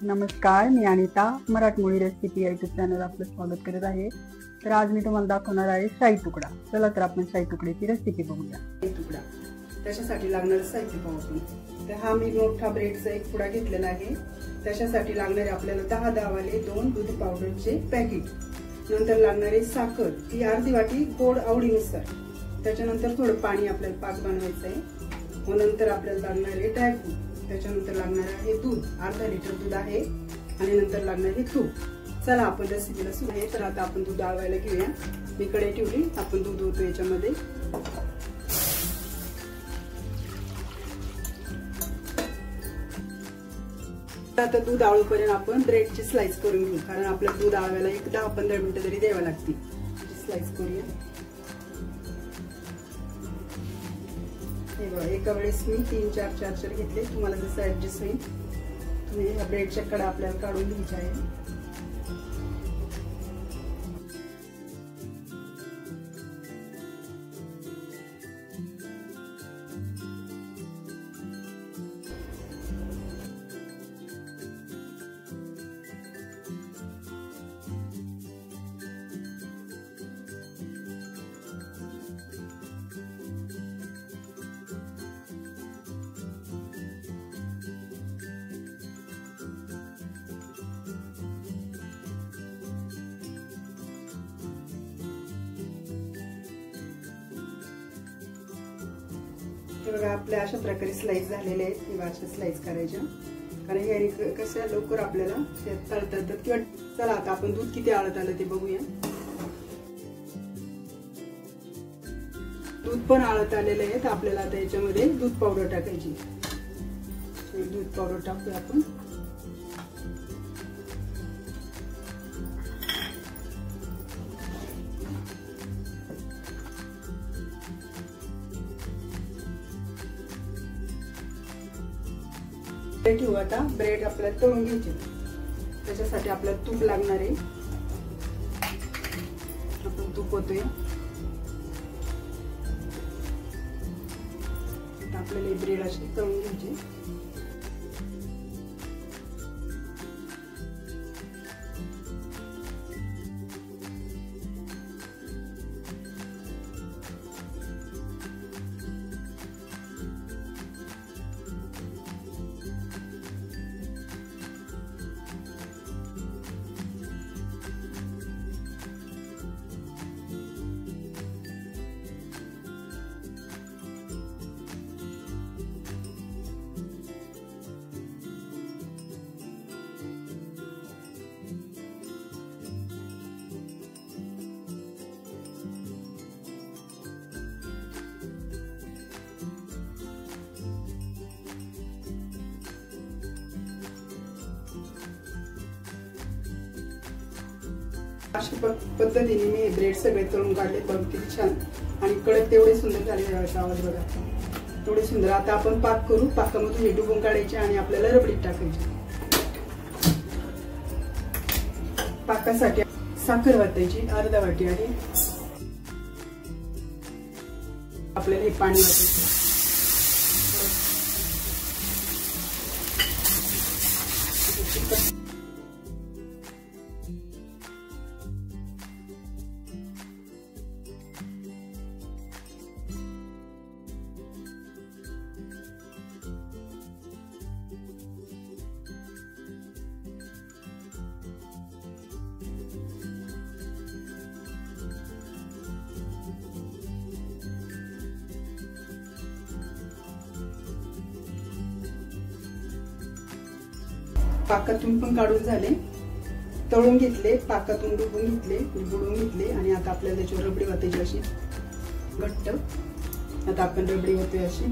नमस्कार, मी Anita मराठमोळी recipe YouTube channel आपलं स्वागत करत आहे। तर आज मी तुम्हाला दाखवणार आहे शाही तुकडा। चला तर आपण शाही तुकड्याची रेसिपी बघूया। शाही तुकडा त्याच्यासाठी लागणारे साहित्य पाहू आपण। तर हा मी मोठा ब्रेडचा एक पुडा घेतलेला आहे। त्याच्यासाठी लागणारे आपल्याला 10 वाले 2 दूध पावडरचे पॅकेट, नंतर लागणारे साखर ती अर्धी वाटी गोड आवडीनुसार, त्याच्यानंतर थोडं पाणी आपल्याला पाक बनवायचं आहे। व नंतर आपल्याला लागणारे ड्रायफ्रूट, त्याच्यानंतर लागणार आहे दूध, अर्धा लिटर दूध आहे, आणि नंतर लागणार आहे तूप। चला आपण रेसिपीला सुरू आहे। तर आता आपण दूध आळवायला घेऊया। मी कढई ठेवली, आपण दूध ओतू याच्यामध्ये। आता दूध आळूपर्यंत आपण ब्रेडची स्लाइस करून घेऊ, कारण आपल्याला दूध आळवायला एक 10-15 मिनिटं तरी द्यावं लागतील। स्लाइस करूया। एका वेळेस मी 3-4 घेतले, तुम्हाला जसं ऍडजस्ट होईल तुम्ही ह्या ब्रेडच्या कडा आपल्याला काढून घ्यायच्या आहे। बघा आपल्या अशा प्रकारे स्लाइस झालेले आहेत। किंवा अशा स्लाइस करायच्या, कारण हे कसं लवकर आपल्याला तळता येतात। किंवा चला आता आपण दूध किती आळत आलं ते बघूया। दूध पण आळत आलेलं आहे, तर आपल्याला आता याच्यामध्ये दूध पावडर टाकायची। दूध पावडर टाकूया आपण। ठेवू आता ब्रेड आपल्याला तळून घ्यायचे, त्याच्यासाठी आपल्याला तूप लागणार आहे। आपण तूप होतोय, आपल्याला ब्रेड असे तळून घ्यायचे। अशा पद्धतीने मी ब्रेड सगळे तळून काढले। बघ किती छान आणि कडक तेवढे सुंदर झाले। आवाज बघा तेवढे सुंदर। आता आपण पाक करू। पाकामधून हे डुबून काढायचे आणि आपल्याला रबडीत टाकायचे। पाकासाठी साखर वाटायची अर्धा वाटी आहे। आपल्याला हे पाणी वाटायचं। पाकातून पण काढून झाले, तळून घेतले, पाकातून डुबून घेतले, बुडवून घेतले, आणि आता आपल्याला त्याच्यावर रबडी वाटायची अशी घट्ट। आता आपण रबडी होते अशी।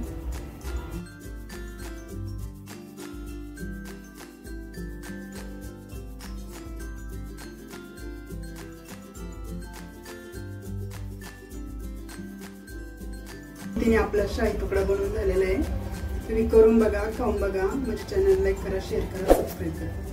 तिने आपला शाही तुकडा बनवून झालेला आहे। तुम्ही करून बघा, खाऊन बघा। माझ्या चॅनल लाईक करा, शेअर करा, सबस्क्राईब करा।